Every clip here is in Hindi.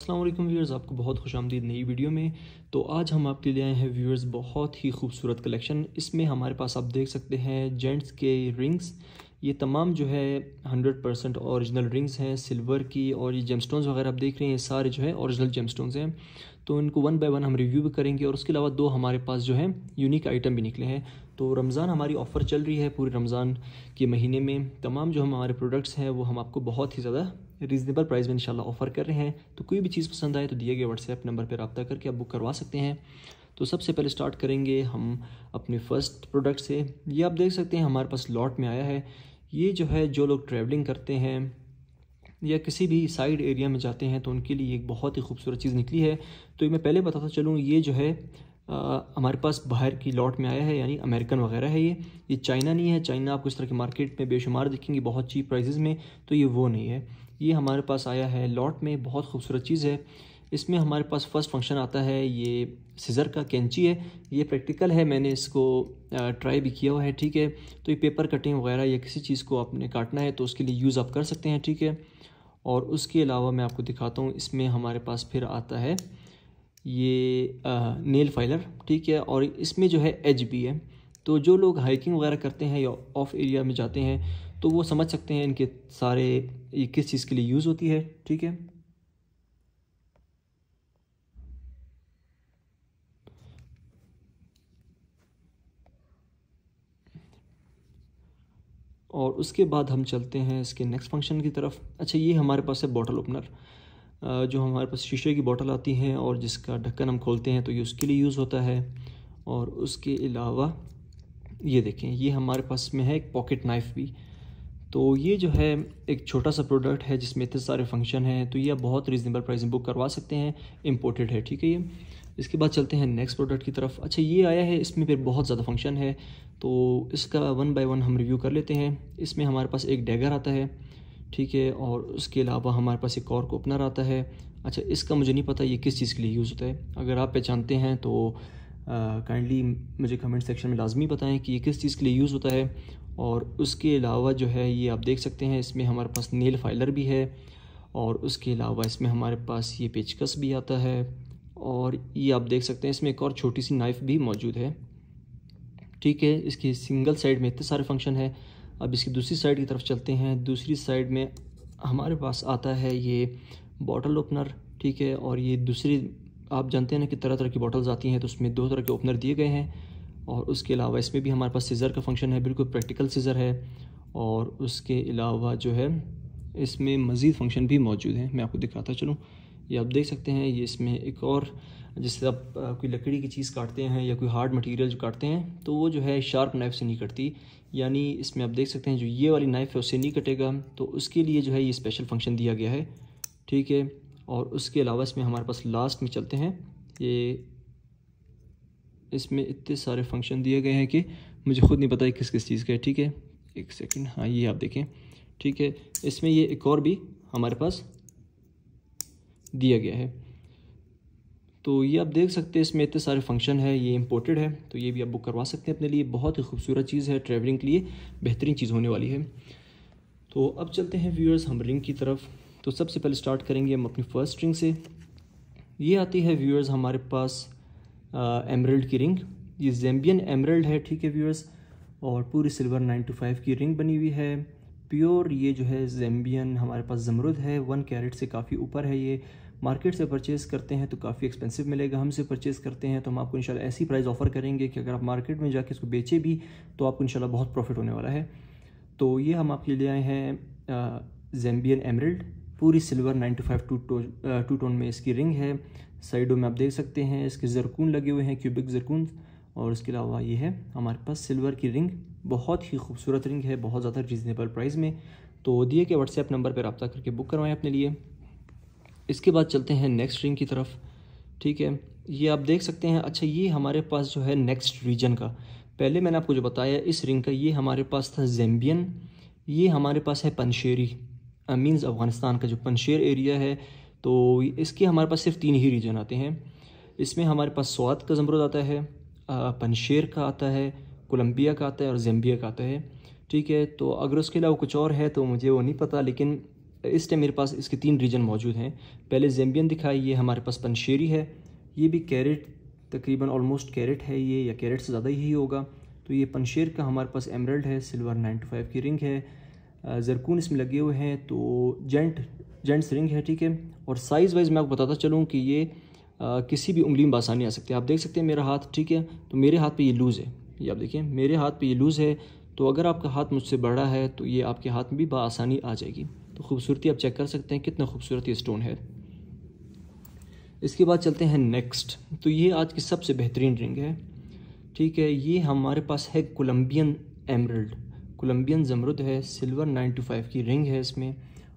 अस्सलाम वालेकुम व्यूअर्स, आपको बहुत खुशामदीद नई वीडियो में। तो आज हम आपके लिए आए हैं व्यूअर्स बहुत ही खूबसूरत कलेक्शन। इसमें हमारे पास आप देख सकते हैं जेंट्स के रिंग्स। ये तमाम जो है 100% ओरिजिनल रिंग्स हैं सिल्वर की, और ये जेमस्टोन्स वगैरह आप देख रहे हैं ये सारे जो है ओरिजिनल जेमस्टोन्स हैं। तो इनको वन बाय वन हम रिव्यू भी करेंगे, और उसके अलावा दो हमारे पास जो है यूनिक आइटम भी निकले हैं। तो रमज़ान हमारी ऑफ़र चल रही है, पूरे रमज़ान के महीने में तमाम जो हमारे प्रोडक्ट्स हैं वो हम आपको बहुत ही ज़्यादा रीज़नेबल प्राइस में इंशाल्लाह ऑफ़र कर रहे हैं। तो कोई भी चीज़ पसंद आए तो दिए गए व्हाट्सएप नंबर पर रब्ता करके आप बुक करवा सकते हैं। तो सबसे पहले स्टार्ट करेंगे हम अपने फ़र्स्ट प्रोडक्ट से। ये आप देख सकते हैं हमारे पास लॉट में आया है। ये जो है जो लोग ट्रैवलिंग करते हैं या किसी भी साइड एरिया में जाते हैं तो उनके लिए एक बहुत ही खूबसूरत चीज़ निकली है। तो ये मैं पहले बताता चलूँ, ये जो है हमारे पास बाहर की लॉट में आया है, यानी अमेरिकन वगैरह है। ये चाइना नहीं है। चाइना आपको इस तरह के मार्केट में बेशुमार दिखेंगी बहुत चीप प्राइसेस में, तो ये वो नहीं है। ये हमारे पास आया है लॉट में, बहुत खूबसूरत चीज़ है। इसमें हमारे पास फर्स्ट फंक्शन आता है, ये सीज़र का कैंची है। ये प्रैक्टिकल है, मैंने इसको ट्राई भी किया हुआ है, ठीक है। तो ये पेपर कटिंग वगैरह या किसी चीज़ को आपने काटना है तो उसके लिए यूज़ आप कर सकते हैं, ठीक है। और उसके अलावा मैं आपको दिखाता हूँ, इसमें हमारे पास फिर आता है ये नेल फाइलर, ठीक है। और इसमें जो है एज भी है। तो जो लोग हाइकिंग वगैरह करते हैं या ऑफ एरिया में जाते हैं तो वो समझ सकते हैं इनके सारे ये किस चीज़ के लिए यूज़ होती है, ठीक है। और उसके बाद हम चलते हैं इसके नेक्स्ट फंक्शन की तरफ। अच्छा, ये हमारे पास है बॉटल ओपनर। जो हमारे पास शीशे की बोतल आती हैं और जिसका ढक्कन हम खोलते हैं तो ये उसके लिए यूज़ होता है। और उसके अलावा ये देखें, ये हमारे पास में है एक पॉकेट नाइफ़ भी। तो ये जो है एक छोटा सा प्रोडक्ट है जिसमें इतने सारे फंक्शन हैं, तो ये आप बहुत रीज़नेबल प्राइस में बुक करवा सकते हैं। इम्पोर्टेड है, ठीक है ये। इसके बाद चलते हैं नेक्स्ट प्रोडक्ट की तरफ। अच्छा, ये आया है, इसमें फिर बहुत ज़्यादा फंक्शन है तो इसका वन बाय वन हम रिव्यू कर लेते हैं। इसमें हमारे पास एक डैगर आता है, ठीक है। और उसके अलावा हमारे पास एक और ओपनर आता है। अच्छा, इसका मुझे नहीं पता ये किस चीज़ के लिए यूज़ होता है। अगर आप पहचानते हैं तो काइंडली मुझे कमेंट सेक्शन में लाजमी बताएं कि ये किस चीज़ के लिए यूज़ होता है। और उसके अलावा जो है ये आप देख सकते हैं, इसमें हमारे पास नेल फाइलर भी है। और उसके अलावा इसमें हमारे पास ये पेचकस भी आता है। और ये आप देख सकते हैं इसमें एक और छोटी सी नाइफ़ भी मौजूद है, ठीक है। इसकी सिंगल साइड में इतने सारे फंक्शन है। अब इसकी दूसरी साइड की तरफ चलते हैं। दूसरी साइड में हमारे पास आता है ये बॉटल ओपनर, ठीक है। और ये दूसरी, आप जानते हैं ना कि तरह तरह की बॉटल्स आती हैं तो उसमें दो तरह के ओपनर दिए गए हैं। और उसके अलावा इसमें भी हमारे पास सीज़र का फंक्शन है, बिल्कुल प्रैक्टिकल सीज़र है। और उसके अलावा जो है इसमें मज़ीद फंक्शन भी मौजूद हैं, मैं आपको दिखाता चलूँ। ये आप देख सकते हैं, ये इसमें एक और, जैसे आप कोई लकड़ी की चीज़ काटते हैं या कोई हार्ड मटेरियल जो काटते हैं तो वो जो है शार्प नाइफ़ से नहीं कटती, यानी इसमें आप देख सकते हैं जो ये वाली नाइफ़ है उससे नहीं कटेगा। तो उसके लिए जो है ये स्पेशल फंक्शन दिया गया है, ठीक है। और उसके अलावा इसमें हमारे पास लास्ट में चलते हैं, ये इसमें इतने सारे फंक्शन दिए गए हैं कि मुझे ख़ुद नहीं पता है किस किस चीज़ का है, ठीक है। एक सेकंड, हाँ ये आप देखें, ठीक है। इसमें ये एक और भी हमारे पास दिया गया है। तो ये आप देख सकते हैं इसमें इतने सारे फंक्शन है, ये इंपोर्टेड है तो ये भी आप बुक करवा सकते हैं अपने लिए। बहुत ही खूबसूरत चीज़ है, ट्रैवलिंग के लिए बेहतरीन चीज़ होने वाली है। तो अब चलते हैं व्यूअर्स हम रिंग की तरफ। तो सबसे पहले स्टार्ट करेंगे हम अपनी फ़र्स्ट रिंग से। ये आती है व्यूअर्स हमारे पास एमरल्ड की रिंग। ये ज़ैम्बियन एमरल्ड है, ठीक है व्यूअर्स। और पूरी सिल्वर 9 to 5 की रिंग बनी हुई है, प्योर। ये जो है ज़ैम्बियन हमारे पास ज़मरुद है, 1 कैरेट से काफ़ी ऊपर है। ये मार्केट से परचेज़ करते हैं तो काफ़ी एक्सपेंसिव मिलेगा, हमसे परचेज़ करते हैं तो हम आपको इंशाल्लाह ऐसी प्राइस ऑफ़र करेंगे कि अगर आप मार्केट में जाके इसको बेचे भी तो आपको इंशाल्लाह बहुत प्रॉफिट होने वाला है। तो ये हम आपके लिए आए हैं ज़ैम्बियन एमरल्ड, पूरी सिल्वर 9 to 5 टू टोन में इसकी रिंग है। साइडों में आप देख सकते हैं इसके ज़रकून लगे हुए हैं, क्यूबिक ज़रकून। और उसके अलावा ये है हमारे पास सिल्वर की रिंग, बहुत ही खूबसूरत रिंग है, बहुत ज़्यादा रीज़नेबल प्राइस में। तो दिए के व्हाट्सएप नंबर पर रब्ता करके बुक करवाएं अपने लिए। इसके बाद चलते हैं नेक्स्ट रिंग की तरफ, ठीक है। ये आप देख सकते हैं। अच्छा, ये हमारे पास जो है नेक्स्ट रीजन का, पहले मैंने आपको जो बताया इस रिंग का, ये हमारे पास था ज़ैम्बियन। ये हमारे पास है पंशेरी, मीन्स अफ़गानिस्तान का जो पंशेर एरिया है। तो इसके हमारे पास सिर्फ 3 ही रीजन आते हैं। इसमें हमारे पास स्वात का ज़मरुद आता है, पंशेर का आता है, कोलंबिया का आता है और ज़ैम्बिया का आता है, ठीक है। तो अगर उसके अलावा कुछ और है तो मुझे वो नहीं पता, लेकिन इस टाइम मेरे पास इसके 3 रीजन मौजूद हैं। पहले ज़ैम्बियन दिखाई, ये हमारे पास पंशेरी है, ये भी कैरेट तकरीबन ऑलमोस्ट कैरेट है ये, या कैरेट से ज़्यादा ही होगा। तो ये पंशेर का हमारे पास एमरल्ड है, सिल्वर 925 की रिंग है, जरकून इसमें लगे हुए हैं, तो जेंट्स रिंग है, ठीक है। और साइज़ वाइज मैं आपको बताता चलूँ कि ये किसी भी उंगली में बासानी आ सकते हैं। आप देख सकते हैं मेरा हाथ, ठीक है, तो मेरे हाथ पे ये लूज़ है, ये आप देखिए मेरे हाथ पे ये लूज़ है। तो अगर आपका हाथ मुझसे बड़ा है तो ये आपके हाथ में भी बासानी आ जाएगी। तो खूबसूरती आप चेक कर सकते हैं कितना खूबसूरत ये स्टोन है। इसके बाद चलते हैं नेक्स्ट। तो ये आज की सबसे बेहतरीन रिंग है, ठीक है। ये हमारे पास है कोलंबियन एमरल्ड, कोलंबियन ज़मरुद है, सिल्वर 925 की रिंग है इसमें।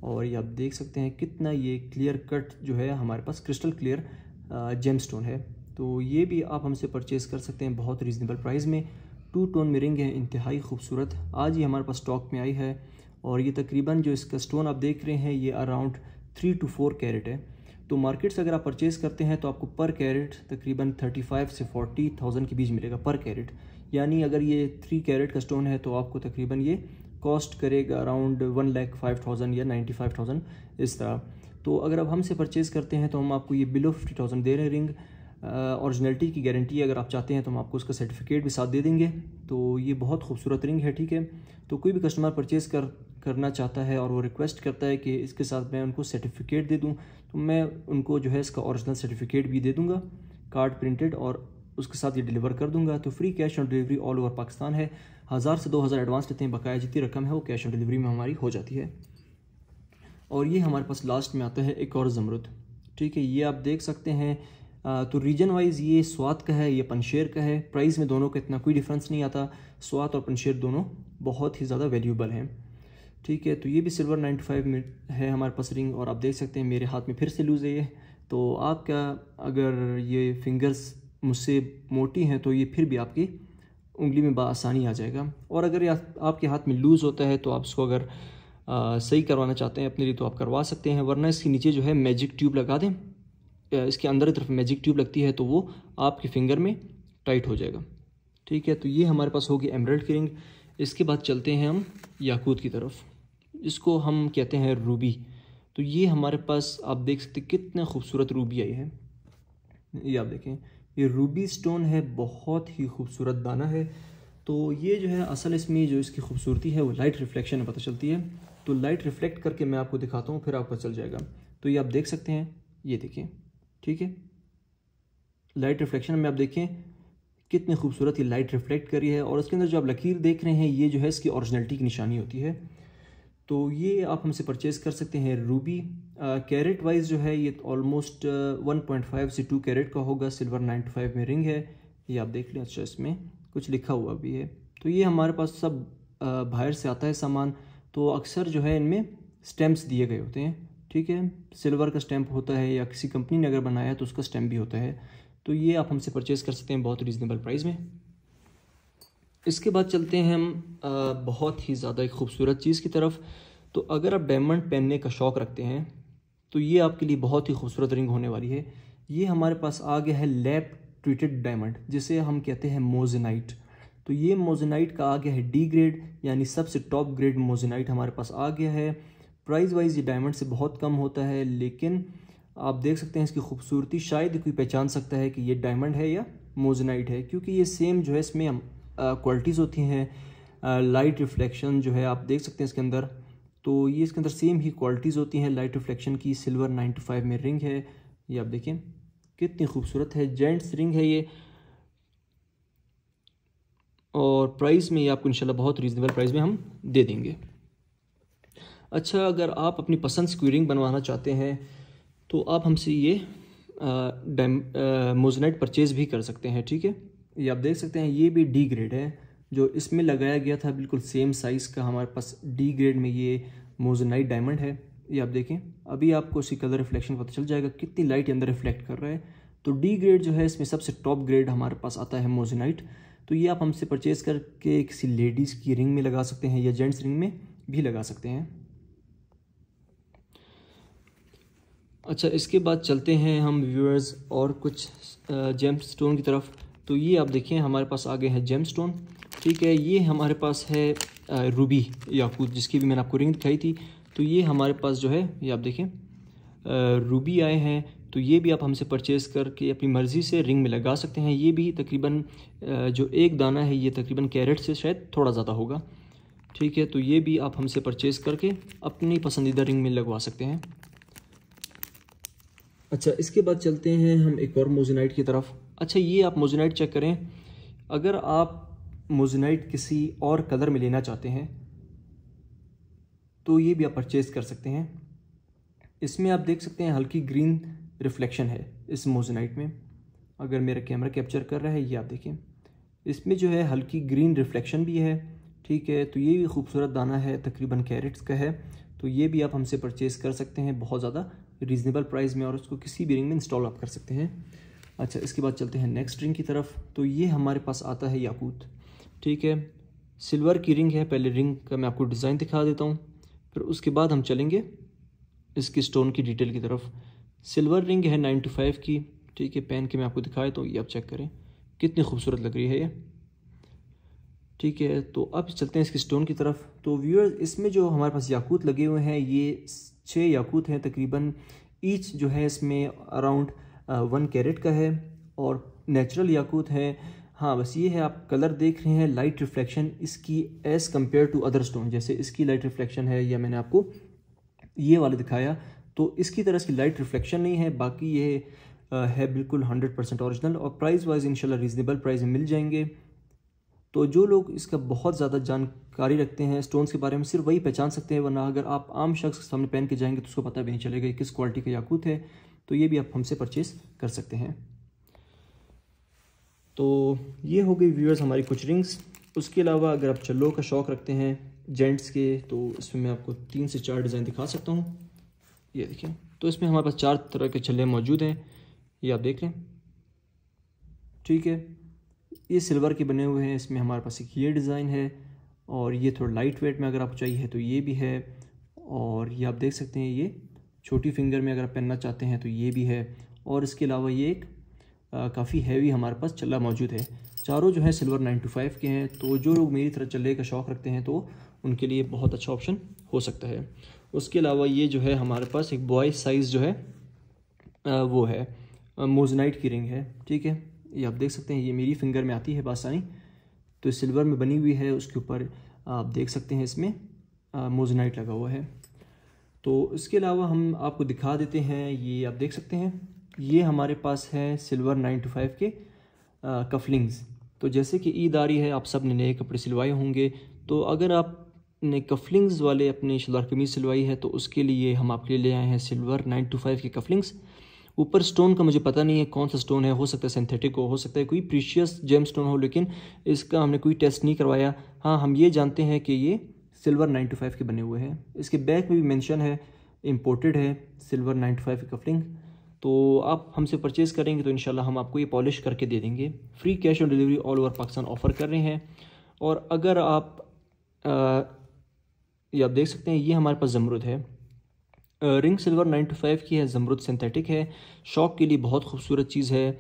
और ये आप देख सकते हैं कितना ये क्लियर कट जो है हमारे पास क्रिस्टल क्लियर जेम स्टोन है। तो ये भी आप हमसे परचेज़ कर सकते हैं बहुत रीज़नेबल प्राइस में। 2 टोन में रिंग है, इंतहाई खूबसूरत। आज ये हमारे पास स्टॉक में आई है और ये तकरीबन जो इसका स्टोन आप देख रहे हैं ये अराउंड 3 to 4 कैरेट है। तो मार्केट से अगर आप परचेज़ करते हैं तो आपको पर कैरेट तकरीबन 35 से 40,000 के बीच मिलेगा पर कैरेट। यानी अगर ये 3 कैरेट का स्टोन है तो आपको तकरीबन ये कॉस्ट करेगा अराउंड 1,05,000 या 95,000 इस तरह। तो अगर आप हमसे परचेज़ करते हैं तो हम आपको ये बिलो 50,000 दे रहे हैं रिंग। ओरिजिनलिटी की गारंटी अगर आप चाहते हैं तो हम आपको उसका सर्टिफिकेट भी साथ दे देंगे। तो ये बहुत खूबसूरत रिंग है, ठीक है। तो कोई भी कस्टमर परचेज़ करना चाहता है और वो रिक्वेस्ट करता है कि इसके साथ मैं उनको सर्टिफिकेट दे दूं, तो मैं उनको जो है इसका ओरिजिनल सर्टिफिकेट भी दे दूंगा, कार्ड प्रिंटेड, और उसके साथ ये डिलीवर कर दूंगा। तो free cash on delivery all over Pakistan है। 1000 से 2000 एडवांस लेते हैं, बकाया जितनी रकम है वो कैश ऑन डिलीवरी में हमारी हो जाती है। और ये हमारे पास लास्ट में आता है एक और ज़मरुद, ठीक है। ये आप देख सकते हैं। तो रीजन वाइज ये स्वात का है, ये पंशेर का है। प्राइस में दोनों का इतना कोई डिफरेंस नहीं आता, स्वात और पंशेर दोनों बहुत ही ज़्यादा वैल्यूबल हैं, ठीक है। तो ये भी सिल्वर 95 में है हमारे पास रिंग। और आप देख सकते हैं मेरे हाथ में फिर से लूज़ है ये। तो आपका अगर ये फिंगर्स मुझसे मोटी हैं तो ये फिर भी आपकी उंगली में आसानी आ जाएगा। और अगर ये आपके हाथ में लूज़ होता है तो आप इसको अगर सही करवाना चाहते हैं अपने लिए तो आप करवा सकते हैं, वरना इसके नीचे जो है मैजिक ट्यूब लगा दें। इसके अंदर की तरफ मैजिक ट्यूब लगती है तो वो आपके फिंगर में टाइट हो जाएगा, ठीक है। तो ये हमारे पास होगी एमरल्ड की रिंग। इसके बाद चलते हैं हम याकूत की तरफ, इसको हम कहते हैं रूबी। तो ये हमारे पास आप देख सकते हैं कितना खूबसूरत रूबी आई है। ये आप देखें, ये रूबी स्टोन है, बहुत ही खूबसूरत दाना है। तो ये जो है असल इसमें जो इसकी खूबसूरती है वो लाइट रिफ्लेक्शन में पता चलती है। तो लाइट रिफ्लेक्ट करके मैं आपको दिखाता हूँ, फिर आपको चल जाएगा। तो ये आप देख सकते हैं, ये देखिए, ठीक है। लाइट रिफ्लेक्शन में आप देखें कितनी खूबसूरत ये लाइट रिफ्लेक्ट करी है। और उसके अंदर जो आप लकीर देख रहे हैं ये जो है इसकी ओरिजिनलिटी की निशानी होती है। तो ये आप हमसे परचेज़ कर सकते हैं रूबी। कैरेट वाइज जो है ये ऑलमोस्ट 1.5 से 2 कैरेट का होगा। सिल्वर 95 में रिंग है, ये आप देख लें। अच्छा, इसमें कुछ लिखा हुआ भी है। तो ये हमारे पास सब बाहर से आता है सामान, तो अक्सर जो है इनमें स्टैम्प्स दिए गए होते हैं, ठीक है। सिल्वर का स्टैम्प होता है या किसी कंपनी ने अगर बनाया है तो उसका स्टैम्प भी होता है। तो ये आप हमसे परचेज़ कर सकते हैं बहुत रीज़नेबल प्राइस में। इसके बाद चलते हैं हम बहुत ही ज़्यादा एक खूबसूरत चीज़ की तरफ। तो अगर आप डायमंड पहनने का शौक़ रखते हैं तो ये आपके लिए बहुत ही खूबसूरत रिंग होने वाली है। ये हमारे पास आ गया है लैप ट्रीटेड डायमंड, जिसे हम कहते हैं मोजेनाइट। तो ये मोजेनाइट का आ गया है डी ग्रेड, यानी सबसे टॉप ग्रेड मोजेनाइट हमारे पास आ गया है। प्राइस वाइज ये डायमंड से बहुत कम होता है, लेकिन आप देख सकते हैं इसकी खूबसूरती, शायद कोई पहचान सकता है कि ये डायमंड है या मोजेनाइट है, क्योंकि ये सेम जो है इसमें क्वालिटीज़ होती हैं। लाइट रिफ्लेक्शन जो है आप देख सकते हैं इसके अंदर, तो ये इसके अंदर सेम ही क्वालिटीज़ होती हैं लाइट रिफ्लेक्शन की। सिल्वर 95 में रिंग है, ये आप देखें कितनी खूबसूरत है। जेंट्स रिंग है ये, और प्राइस में ये आपको इंशाल्लाह बहुत रीज़नेबल प्राइस में हम दे देंगे। अच्छा, अगर आप अपनी पसंद की रिंग बनवाना चाहते हैं तो आप हमसे ये मोजेनाइट परचेज़ भी कर सकते हैं, ठीक है। ये आप देख सकते हैं ये भी डी ग्रेड है, जो इसमें लगाया गया था बिल्कुल सेम साइज़ का हमारे पास डी ग्रेड में ये मोजेनाइट डायमंड है। ये आप देखें, अभी आपको इसकी कलर रिफ्लेक्शन पता चल जाएगा कितनी लाइट अंदर रिफ्लेक्ट कर रहा है। तो डी ग्रेड जो है इसमें सबसे टॉप ग्रेड हमारे पास आता है मोजेनाइट। तो ये आप हमसे परचेज़ करके किसी लेडीज़ की रिंग में लगा सकते हैं या जेंट्स रिंग में भी लगा सकते हैं। अच्छा, इसके बाद चलते हैं हम व्यूअर्स और कुछ जेम स्टोन की तरफ। तो ये आप देखें हमारे पास आ गए हैं जेम स्टोन, ठीक है। ये हमारे पास है रूबी याकूत, जिसकी भी मैंने आपको रिंग दिखाई थी। तो ये हमारे पास जो है ये आप देखें रूबी आए हैं, तो ये भी आप हमसे परचेज़ करके अपनी मर्ज़ी से रिंग में लगा सकते हैं। ये भी तकरीबन जो एक दाना है ये तकरीबन कैरेट से शायद थोड़ा ज़्यादा होगा, ठीक है। तो ये भी आप हमसे परचेज़ करके अपनी पसंदीदा रिंग में लगवा सकते हैं। अच्छा, इसके बाद चलते हैं हम एक और मोज़ेनाइट की तरफ। अच्छा, ये आप मोज़ेनाइट चेक करें, अगर आप मोज़ेनाइट किसी और कलर में लेना चाहते हैं तो ये भी आप परचेज़ कर सकते हैं। इसमें आप देख सकते हैं हल्की ग्रीन रिफ्लेक्शन है इस मोज़ेनाइट में। अगर मेरा कैमरा कैप्चर कर रहा है, ये आप देखें, इसमें जो है हल्की ग्रीन रिफ्लेक्शन भी है, ठीक है। तो ये भी खूबसूरत दाना है, तकरीबन कैरेट्स का है। तो ये भी आप हमसे परचेज़ कर सकते हैं बहुत ज़्यादा रीज़नेबल प्राइस में, और उसको किसी भी रिंग में इंस्टॉल आप कर सकते हैं। अच्छा, इसके बाद चलते हैं नेक्स्ट रिंग की तरफ। तो ये हमारे पास आता है याकूत, ठीक है। सिल्वर की रिंग है। पहले रिंग का मैं आपको डिज़ाइन दिखा देता हूँ, फिर उसके बाद हम चलेंगे इसकी स्टोन की डिटेल की तरफ। सिल्वर रिंग है 9 to 5 की, ठीक है। पहन के मैं आपको दिखाया तो ये आप चेक करें कितनी खूबसूरत लग रही है ये, ठीक है। तो अब चलते हैं इसकी स्टोन की तरफ। तो व्यूअर्स, इसमें जो हमारे पास याकूत लगे हुए हैं ये 6 याकूत हैं तकरीबन। ईच जो है इसमें अराउंड 1 कैरेट का है और नेचुरल याकूत है। हाँ, बस ये है, आप कलर देख रहे हैं, लाइट रिफ्लेक्शन इसकी as compare to other stone, जैसे इसकी लाइट रिफ्लेक्शन है या मैंने आपको ये वाला दिखाया, तो इसकी तरह इसकी लाइट रिफ्लेक्शन नहीं है। बाकी ये है बिल्कुल 100% ओरिजिनल, और प्राइस वाइज इंशाल्लाह रीज़नेबल प्राइस में मिल जाएंगे। तो जो लोग इसका बहुत ज़्यादा जानकारी रखते हैं स्टोन्स के बारे में, सिर्फ वही पहचान सकते हैं, वरना अगर आप आम शख्स के सामने पहन के जाएंगे तो उसको पता भी नहीं चलेगा किस क्वालिटी का याकूत है। तो ये भी आप हमसे परचेज़ कर सकते हैं। तो ये हो गई व्यूअर्स हमारी कुछ रिंग्स। उसके अलावा अगर आप चल्लों का शौक़ रखते हैं जेंट्स के, तो इसमें मैं आपको 3 से 4 डिज़ाइन दिखा सकता हूँ। ये देखें, तो इसमें हमारे पास 4 तरह के छल्ले मौजूद हैं, ये आप देख लें, ठीक है। ये सिल्वर के बने हुए हैं। इसमें हमारे पास एक ये डिज़ाइन है, और ये थोड़ा लाइट वेट में अगर आपको चाहिए तो ये भी है, और ये आप देख सकते हैं ये छोटी फिंगर में अगर आप पहनना चाहते हैं तो ये भी है। और इसके अलावा ये एक काफ़ी हैवी हमारे पास चल्ला मौजूद है। चारों जो है सिल्वर 9 to 5 के हैं। तो जो लोग मेरी तरह चल्ले का शौक़ रखते हैं तो उनके लिए बहुत अच्छा ऑप्शन हो सकता है। उसके अलावा ये जो है हमारे पास एक बॉय साइज़ जो है वो है मोज़ेनाइट की रिंग है, ठीक है। ये आप देख सकते हैं, ये मेरी फिंगर में आती है बासानी, तो सिल्वर में बनी हुई है। उसके ऊपर आप देख सकते हैं इसमें मोज़ेनाइट लगा हुआ है। तो इसके अलावा हम आपको दिखा देते हैं, ये आप देख सकते हैं, ये हमारे पास है सिल्वर 9 to 5 के कफलिंग्स। तो जैसे कि ईद आ रही है, आप सब ने नए कपड़े सिलवाए होंगे, तो अगर आपने कफलिंग्स वाले अपनी शलवार कमीज़ सिलवाई है तो उसके लिए हम आपके लिए ले आए हैं सिल्वर 9 to 5 के कफलिंग्स। ऊपर स्टोन का मुझे पता नहीं है कौन सा स्टोन है, हो सकता है सिंथेटिक हो सकता है कोई प्रीशियस जेम स्टोन हो, लेकिन इसका हमने कोई टेस्ट नहीं करवाया। हाँ, हम ये जानते हैं कि ये सिल्वर 9 to 5 के बने हुए हैं। इसके बैक में भी मेंशन है इम्पोर्टेड है सिल्वर 9 to 5 की कफलिंग। तो आप हमसे परचेज़ करेंगे तो इंशाल्लाह हम आपको ये पॉलिश करके दे देंगे। Free cash on delivery all over Pakistan offer कर रहे हैं। और अगर आप ये आप देख सकते हैं, ये हमारे पास ज़मरुद है। रिंग सिल्वर 9 to 5 की है, ज़मरुद सिंथेटिक है। शौक़ के लिए बहुत खूबसूरत चीज़ है,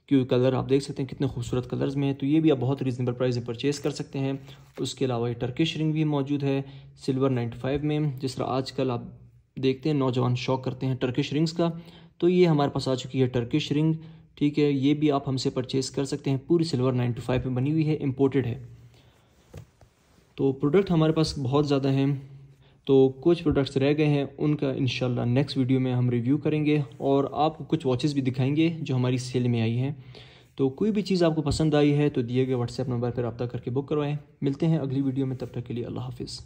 क्योंकि कलर आप देख सकते हैं कितने खूबसूरत कलर्स में है। तो ये भी आप बहुत रीज़नेबल प्राइस में परचेज़ कर सकते हैं। उसके अलावा ये टर्किश रिंग भी मौजूद है सिल्वर 9 to 5 में। जिस तरह आजकल आप देखते हैं नौजवान शौक़ करते हैं टर्किश रिंग्स का, तो ये हमारे पास आ चुकी है टर्किश रिंग, ठीक है। ये भी आप हमसे परचेज़ कर सकते हैं, पूरी सिल्वर 9 to 5 में बनी हुई है, इम्पोर्टेड है। तो प्रोडक्ट हमारे पास बहुत ज़्यादा हैं, तो कुछ प्रोडक्ट्स रह गए हैं, उनका इंशाल्लाह नेक्स्ट वीडियो में हम रिव्यू करेंगे, और आपको कुछ वॉचेस भी दिखाएंगे जो हमारी सेल में आई हैं। तो कोई भी चीज़ आपको पसंद आई है तो दिए गए व्हाट्सएप नंबर पर रब्ता करके बुक करवाएं। मिलते हैं अगली वीडियो में, तब तक के लिए अल्लाह हाफिज़।